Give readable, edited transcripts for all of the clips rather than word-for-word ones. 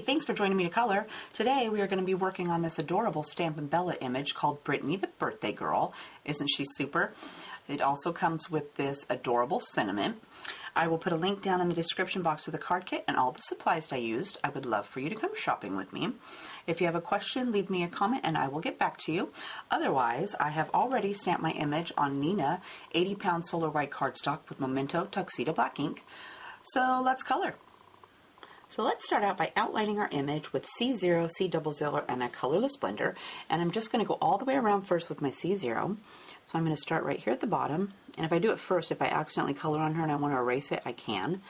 thanks for joining me to color. Today we are going to be working on this adorable Stampin' Bella image called Brittany the Birthday Girl. Isn't she super? It also comes with this adorable sentiment. I will put a link down in the description box to the card kit and all the supplies I used. I would love for you to come shopping with me. If you have a question, leave me a comment and I will get back to you. Otherwise, I have already stamped my image on Nina 80-pound solar white cardstock with Memento Tuxedo black ink. So let's color. So let's start out by outlining our image with C0, C00, and a colorless blender. And I'm just going to go all the way around first with my C0. So I'm going to start right here at the bottom. And if I do it first, if I accidentally color on her and I want to erase it, I can.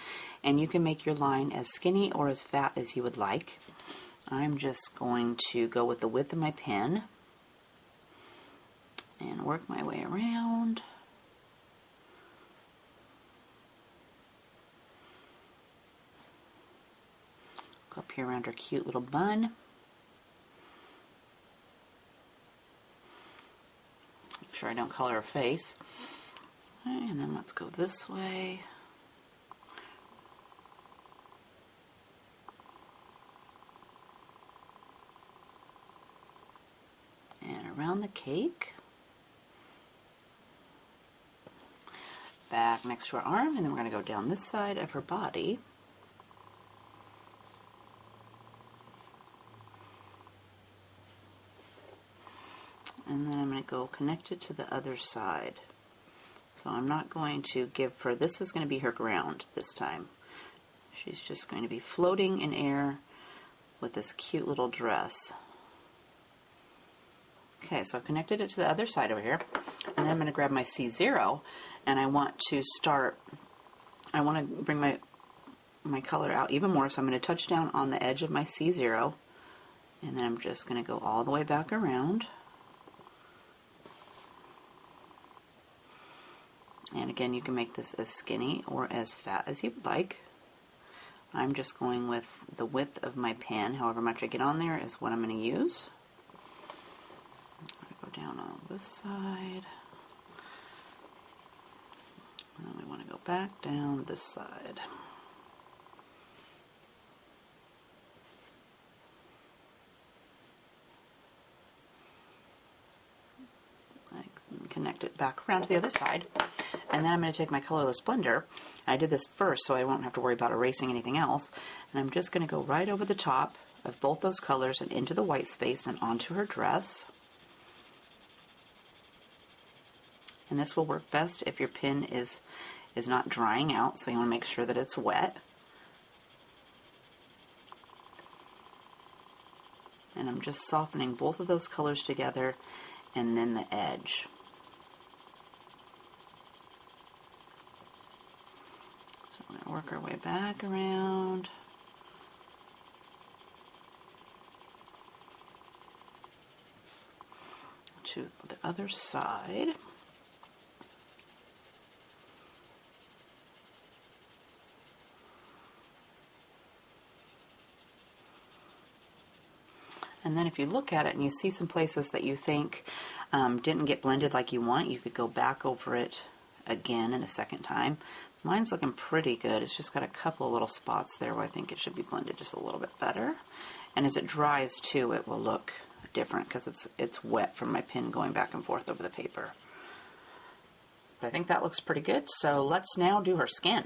And you can make your line as skinny or as fat as you would like. I'm just going to go with the width of my pen and work my way around. Up here around her cute little bun. Make sure I don't color her face. Okay, and then let's go this way. And around the cake. Back next to her arm, and then we're going to go down this side of her body. And then I'm going to go connect it to the other side. So I'm not going to give her, this is going to be her ground this time. She's just going to be floating in air with this cute little dress. Okay, so I've connected it to the other side over here. And then I'm going to grab my C0 and I want to start, I want to bring my color out even more. So I'm going to touch down on the edge of my C0 and then I'm just going to go all the way back around. And again, you can make this as skinny or as fat as you'd like. I'm just going with the width of my pen. However much I get on there is what I'm going to use. I'm going to go down on this side. And then we want to go back down this side. Connect it back around to the other side. And then I'm going to take my colorless blender. I did this first so I won't have to worry about erasing anything else. And I'm just going to go right over the top of both those colors and into the white space and onto her dress. And this will work best if your pen is not drying out, so you want to make sure that it's wet. And I'm just softening both of those colors together and then the edge. So we're going to work our way back around. To the other side. And then if you look at it and you see some places that you think didn't get blended like you want, you could go back over it again in a second time. Mine's looking pretty good. It's just got a couple of little spots there where I think it should be blended just a little bit better. And as it dries too, it will look different because it's wet from my pen going back and forth over the paper. But I think that looks pretty good. So let's now do her skin.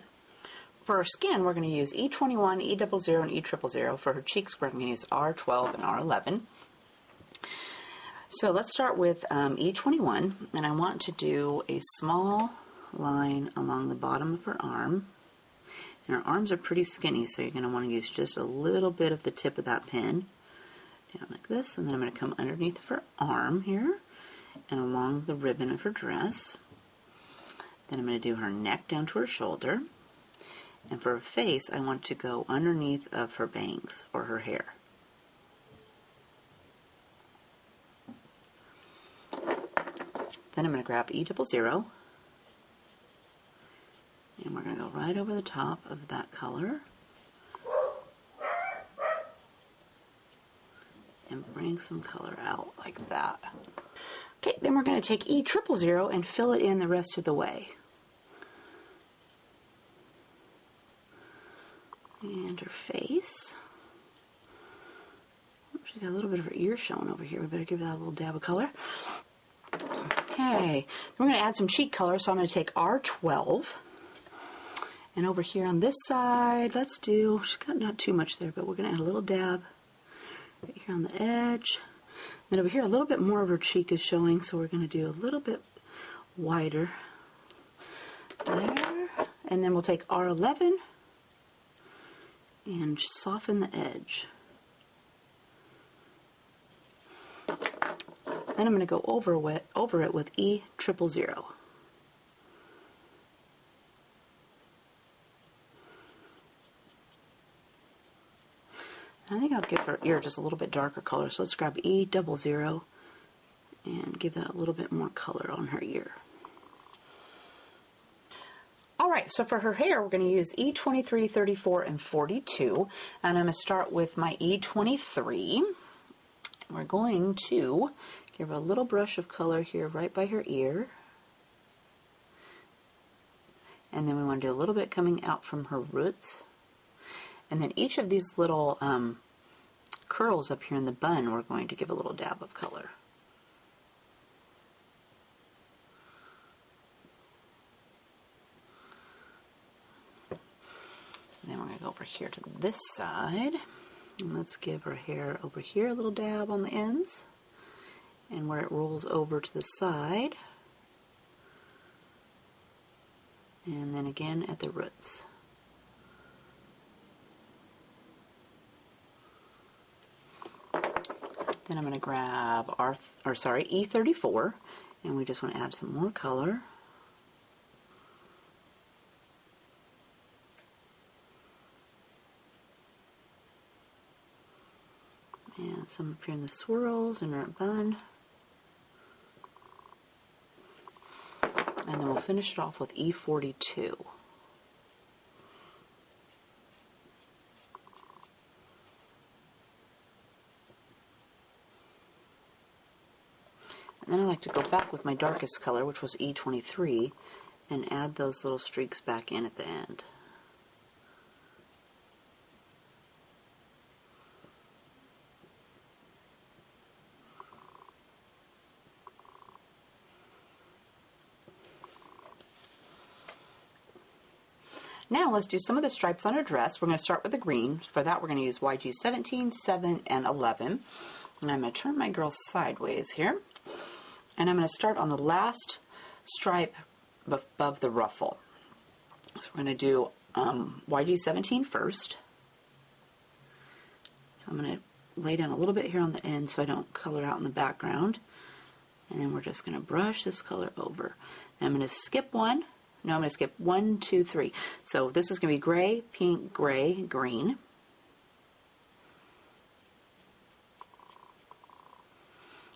For her skin, we're going to use E21, E00, and E000. For her cheeks, we're going to use R12 and R11. So let's start with E21, and I want to do a small line along the bottom of her arm. And her arms are pretty skinny, so you're going to want to use just a little bit of the tip of that pen. Down like this, and then I'm going to come underneath of her arm here, and along the ribbon of her dress. Then I'm going to do her neck down to her shoulder. And for her face, I want to go underneath of her bangs or her hair. Then I'm going to grab E00, and we're going to go right over the top of that color and bring some color out like that. Okay, then we're going to take E000 and fill it in the rest of the way. And her face. She's got a little bit of her ear showing over here. We better give that a little dab of color. Okay, we're going to add some cheek color, so I'm going to take R12. And over here on this side, let's do, she's got not too much there, but we're going to add a little dab right here on the edge. Then over here, a little bit more of her cheek is showing, so we're going to do a little bit wider there. And then we'll take R11 and soften the edge. Then I'm going to go over it with E000. I think I'll give her ear just a little bit darker color, so let's grab E00 and give that a little bit more color on her ear. Alright, so for her hair, we're going to use E23, 34, and 42, and I'm going to start with my E23. We're going to give her a little brush of color here right by her ear, and then we want to do a little bit coming out from her roots. And then each of these little curls up here in the bun, we're going to give a little dab of color. And then we're going to go over here to this side. And let's give her hair over here a little dab on the ends. And where it rolls over to the side. And then again at the roots. Then I'm going to grab E34, and we just want to add some more color. And some up here in the swirls and our bun. And then we'll finish it off with E42. And then I like to go back with my darkest color, which was E23, and add those little streaks back in at the end. Now let's do some of the stripes on our dress. We're going to start with the green. For that we're going to use YG 17, 7, and 11. And I'm going to turn my girl sideways here. And I'm going to start on the last stripe above the ruffle. So we're going to do YG 17 first. So I'm going to lay down a little bit here on the end so I don't color out in the background. And then we're just going to brush this color over. And I'm going to skip one. No, I'm going to skip 1, 2, 3. So this is going to be gray, pink, gray, green.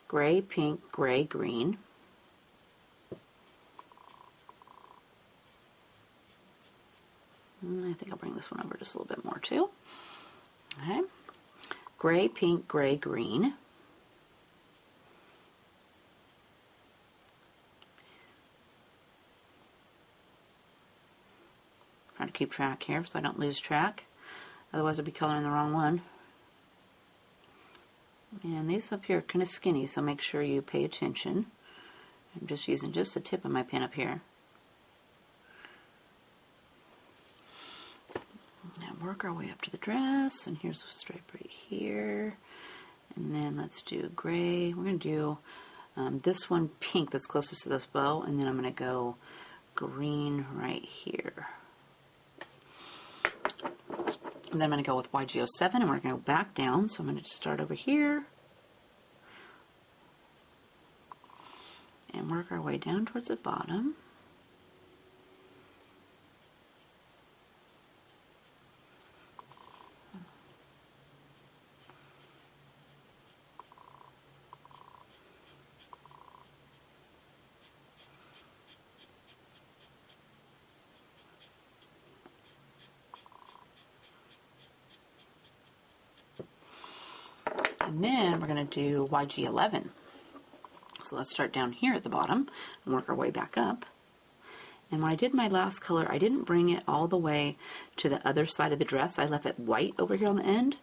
Gray, pink, gray, green. I think I'll bring this one over just a little bit more too. Okay. Gray, pink, gray, green. Trying to keep track here so I don't lose track. Otherwise I'll be coloring the wrong one. And these up here are kind of skinny, so make sure you pay attention. I'm just using just the tip of my pen up here. Now work our way up to the dress, and here's a stripe right here. And then let's do gray. We're going to do this one pink that's closest to this bow, and then I'm going to go green right here. And then I'm going to go with YG07, and we're going to go back down. So I'm going to start over here and work our way down towards the bottom. And then we're going to do YG11. So let's start down here at the bottom and work our way back up. And when I did my last color, I didn't bring it all the way to the other side of the dress. I left it white over here on the end.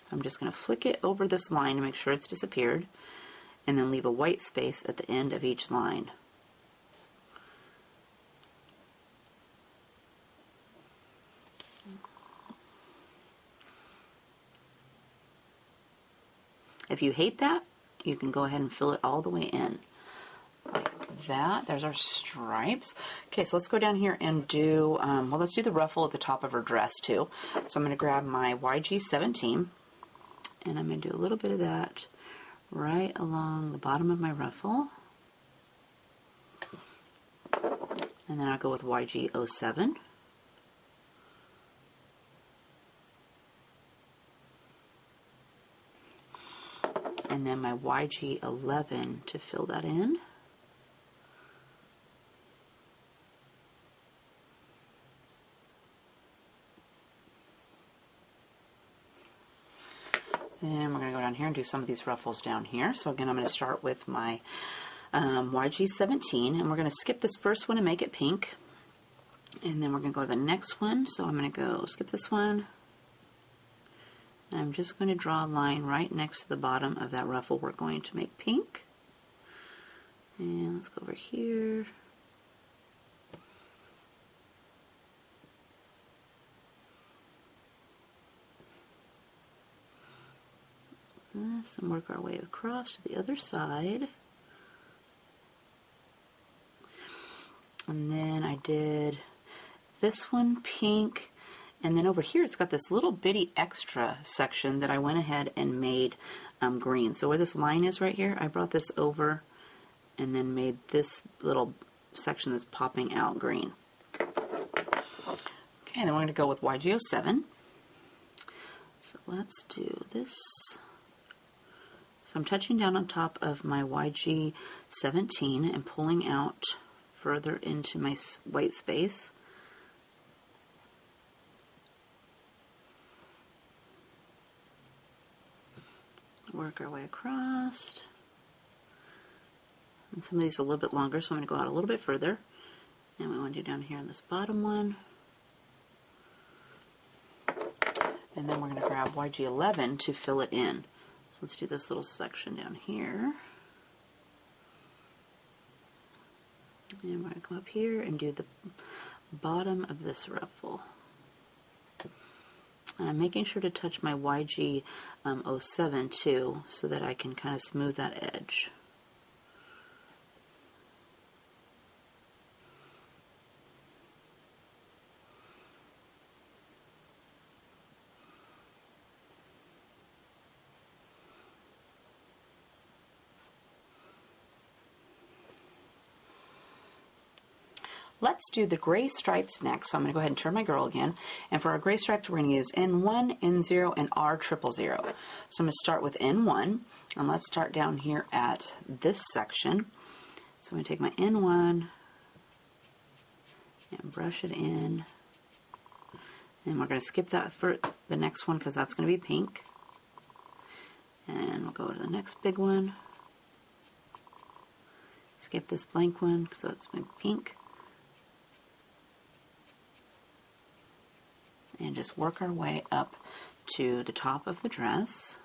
So I'm just going to flick it over this line to make sure it's disappeared, and then leave a white space at the end of each line. If you hate that, you can go ahead and fill it all the way in. Like that. There's our stripes. Okay, so let's go down here and do, well, let's do the ruffle at the top of her dress too. So I'm going to grab my YG17, and I'm going to do a little bit of that right along the bottom of my ruffle. And then I'll go with YG07. And then my YG11 to fill that in. Then we're going to go down here and do some of these ruffles down here. So again, I'm going to start with my YG17, and we're going to skip this first one and make it pink. And then we're going to go to the next one. So I'm going to go skip this one. And I'm just going to draw a line right next to the bottom of that ruffle we're going to make pink. And let's go over here. This, and work our way across to the other side. And then I did this one pink, and then over here it's got this little bitty extra section that I went ahead and made green. So where this line is right here, I brought this over and then made this little section that's popping out green. Okay, then we're going to go with YG07. So let's do this. So I'm touching down on top of my YG17 and pulling out further into my white space. Work our way across. And some of these are a little bit longer, so I'm going to go out a little bit further. And we want to do down here on this bottom one. And then we're going to grab YG11 to fill it in. So let's do this little section down here. And we're going to come up here and do the bottom of this ruffle. And I'm making sure to touch my YG07 too, so that I can kind of smooth that edge. Let's do the gray stripes next. So I'm going to go ahead and turn my girl again. And for our gray stripes, we're going to use N1, N0, and R000. So I'm going to start with N1. And let's start down here at this section. So I'm going to take my N1 and brush it in. And we're going to skip that for the next one because that's going to be pink. And we'll go to the next big one. Skip this blank one so it's going to be pink. And just work our way up to the top of the dress.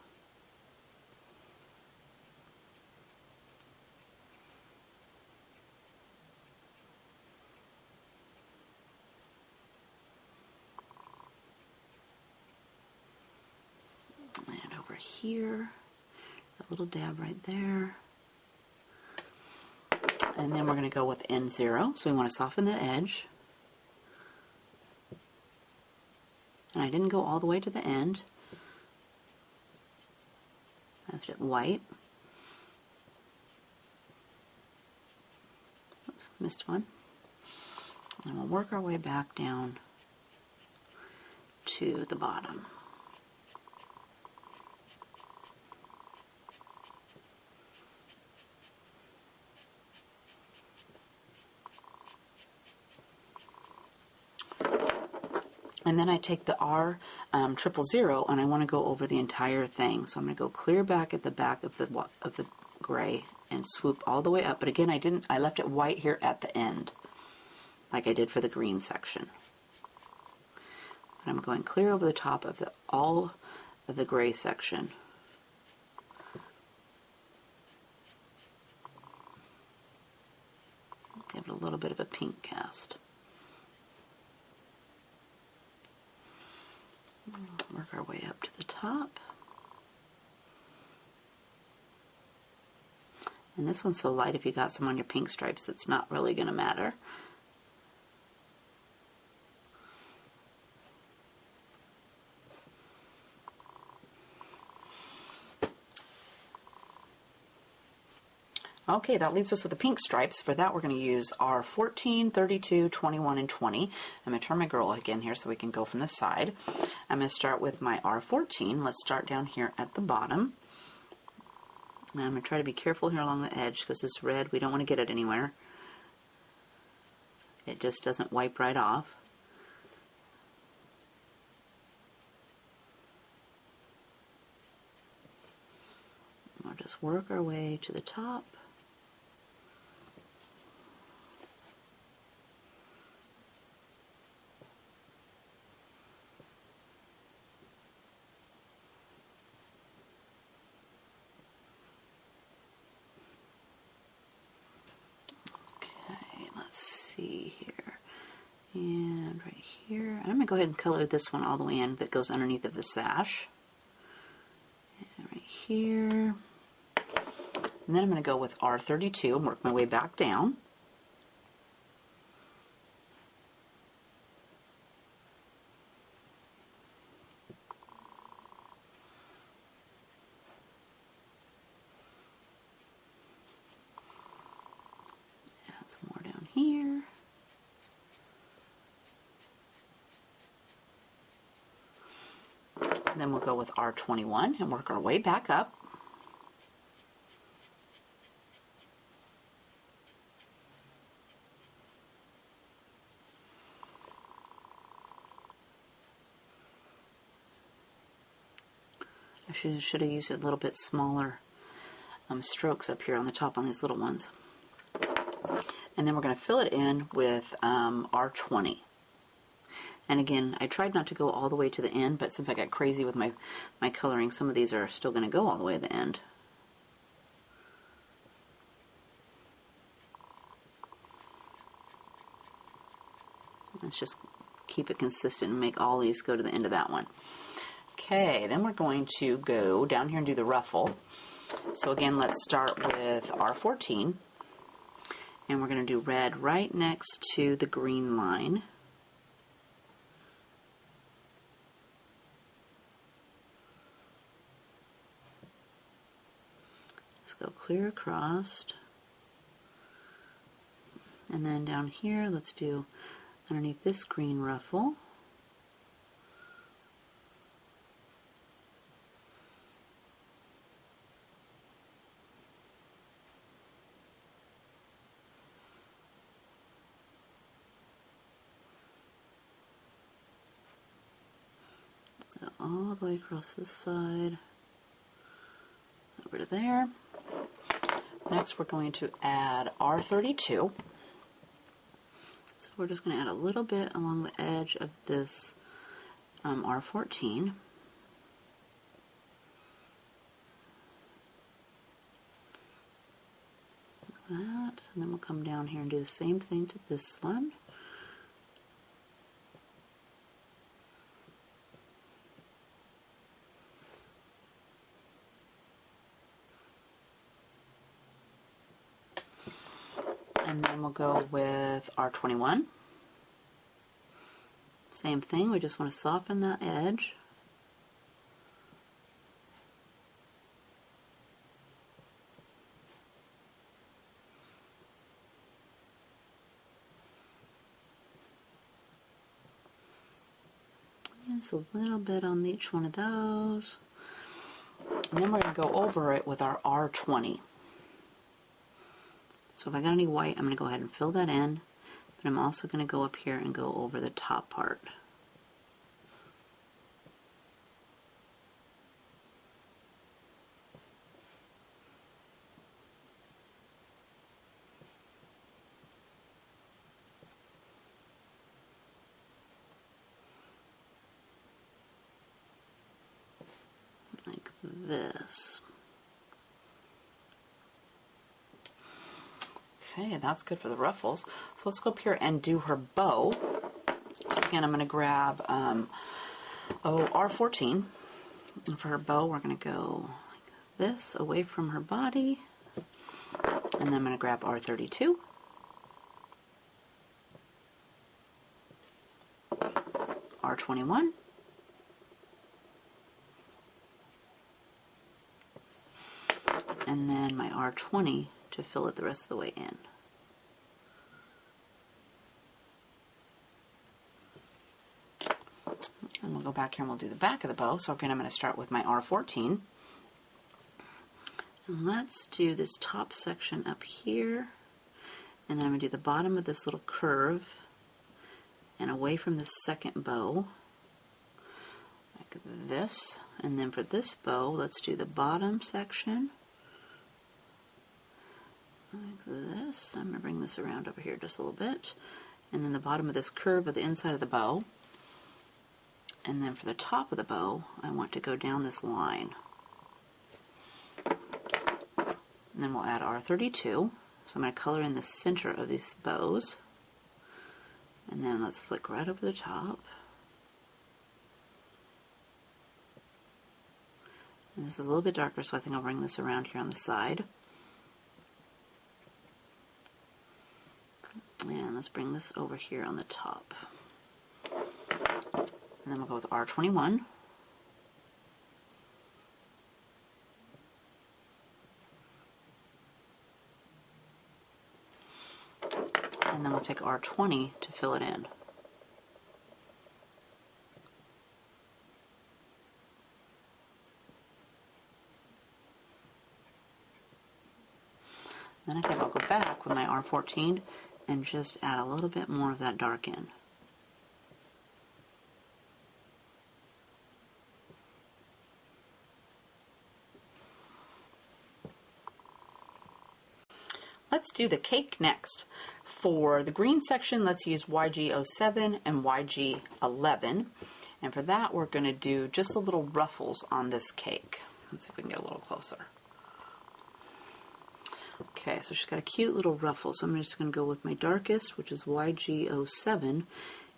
And over here, a little dab right there. And then we're going to go with N0, so we want to soften the edge. And I didn't go all the way to the end. I left it white. Oops, missed one. And we'll work our way back down to the bottom. And then I take the R000 and I want to go over the entire thing. So I'm going to go clear back at the back of the gray and swoop all the way up. But again, I left it white here at the end, like I did for the green section. But I'm going clear over the top of all of the gray section. Give it a little bit of a pink cast. Work our way up to the top. And this one's so light, if you got some on your pink stripes, it's not really going to matter. Okay, that leaves us with the pink stripes. For that, we're going to use our 14, 32, 21, and 20. I'm going to turn my girl again here so we can go from the side. I'm going to start with my R14. Let's start down here at the bottom. And I'm going to try to be careful here along the edge because this red, we don't want to get it anywhere. It just doesn't wipe right off. We'll just work our way to the top. Here and right here. I'm going to go ahead and color this one all the way in that goes underneath of the sash. And right here. And then I'm going to go with R32 and work my way back down. Add some more down here. And then we'll go with R21 and work our way back up. I should have used a little bit smaller strokes up here on the top on these little ones. And then we're going to fill it in with R20. And again, I tried not to go all the way to the end, but since I got crazy with my coloring, some of these are still going to go all the way to the end. Let's just keep it consistent and make all these go to the end of that one. Okay, then we're going to go down here and do the ruffle. So again, let's start with R14. And we're going to do red right next to the green line. Go clear across, and then down here let's do underneath this green ruffle. Go all the way across this side over to there. Next, we're going to add R32. So we're just going to add a little bit along the edge of this R14. Like that. And then we'll come down here and do the same thing to this one. And then we'll go with R21. Same thing, we just want to soften that edge. Just a little bit on each one of those. And then we're going to go over it with our R20. So if I got any white, I'm going to go ahead and fill that in, but I'm also going to go up here and go over the top part. this. Okay, that's good for the ruffles. So let's go up here and do her bow. So again, I'm going to grab R14. And for her bow, we're going to go like this, away from her body. And then I'm going to grab R32. R21. And then my R20 to fill it the rest of the way in. And we'll go back here and we'll do the back of the bow. So again, I'm going to start with my R14. And let's do this top section up here. And then I'm going to do the bottom of this little curve and away from the second bow. Like this. And then for this bow, let's do the bottom section. Like this. I'm going to bring this around over here just a little bit. And then the bottom of this curve of the inside of the bow. And then for the top of the bow, I want to go down this line. And then we'll add R32. So I'm going to color in the center of these bows. And then let's flick right over the top. And this is a little bit darker, so I think I'll bring this around here on the side. And let's bring this over here on the top. And then we'll go with R21. And then we'll take R20 to fill it in. Then I think I'll go back with my R14 and just add a little bit more of that dark in. Let's do the cake next. For the green section, let's use YG07 and YG11. And for that, we're going to do just a little ruffles on this cake. Let's see if we can get a little closer. Okay, so she's got a cute little ruffle. So I'm just going to go with my darkest, which is YG07,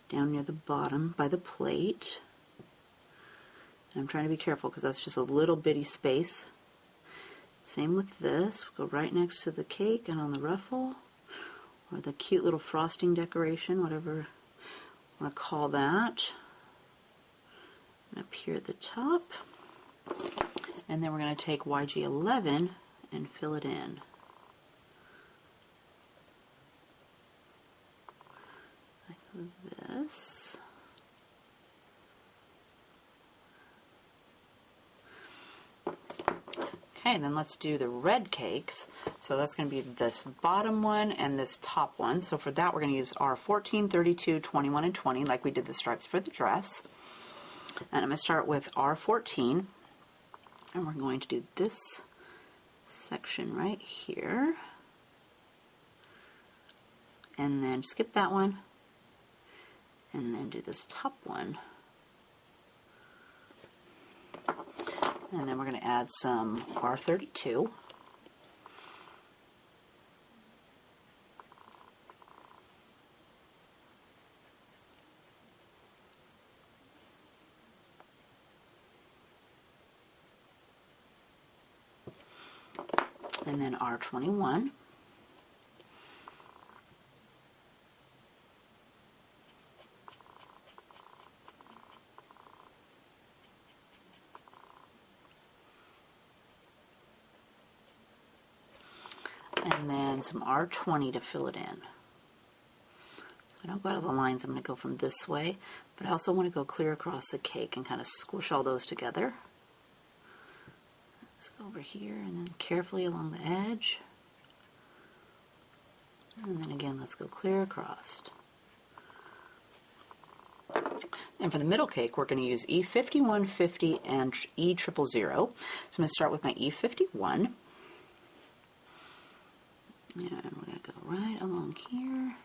down near the bottom by the plate. And I'm trying to be careful because that's just a little bitty space. Same with this. We'll go right next to the cake and on the ruffle, or the cute little frosting decoration, whatever you want to call that. And up here at the top. And then we're going to take YG11 and fill it in. Like this. Okay, then let's do the red cakes. So that's going to be this bottom one and this top one. So for that, we're going to use R14, 32, 21, and 20, like we did the stripes for the dress. And I'm going to start with R14, and we're going to do this section right here. And then skip that one, and then do this top one. And then we're going to add some R32. And then R21. And then some R20 to fill it in. So I don't go out of the lines, I'm going to go from this way, but I also want to go clear across the cake and kind of squish all those together. Let's go over here and then carefully along the edge. And then again, let's go clear across. And for the middle cake, we're going to use E5150 and E000. So I'm going to start with my E51. And we're going to go right along here.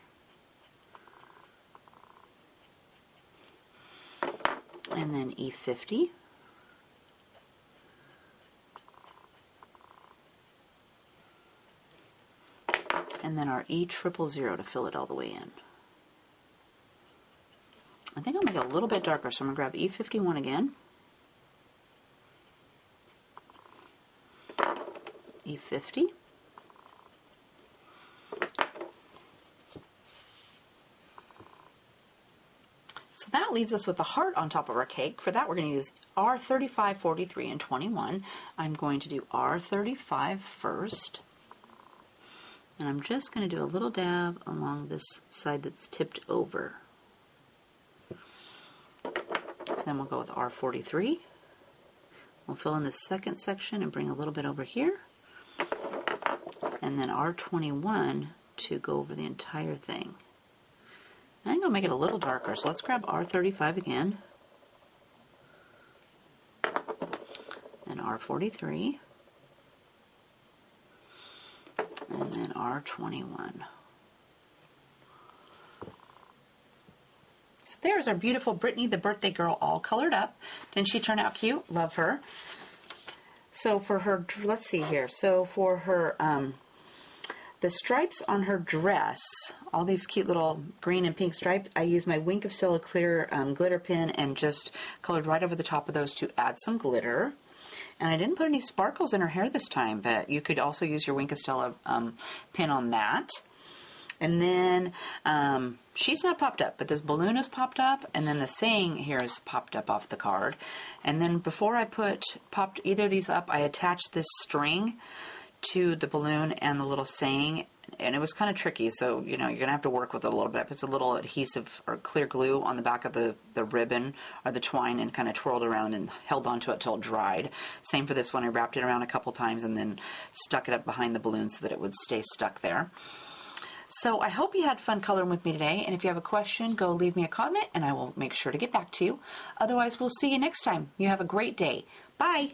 And then E50. and then our E000 to fill it all the way in. I think I'll make it a little bit darker, so I'm going to grab E51 again. E50. So that leaves us with the heart on top of our cake. For that, we're going to use R35, 43, and 21. I'm going to do R35 first. And I'm just going to do a little dab along this side that's tipped over. Then we'll go with R43. We'll fill in the second section and bring a little bit over here. And then R21 to go over the entire thing. I think I'll make it a little darker, so let's grab R35 again. And R43. And then R21. So there's our beautiful Brittany, the birthday girl, all colored up. Didn't she turn out cute? Love her. So for her, let's see here. So for her, the stripes on her dress, all these cute little green and pink stripes, I used my Wink of Stella clear glitter pen and just colored right over the top of those to add some glitter. And I didn't put any sparkles in her hair this time, but you could also use your Wink of Stella pen on that. And then she's not popped up, but this balloon is popped up, and then the saying here is popped up off the card. And then before I popped either of these up, I attached this string to the balloon and the little saying, and it was kind of tricky, so you know you're gonna have to work with it a little bit. It's a little adhesive or clear glue on the back of the ribbon or the twine, and kind of twirled around and held onto it till it dried. Same for this one. I wrapped it around a couple times and then stuck it up behind the balloon so that it would stay stuck there. So I hope you had fun coloring with me today, and if you have a question, go leave me a comment and I will make sure to get back to you. Otherwise, we'll see you next time. You have a great day. Bye!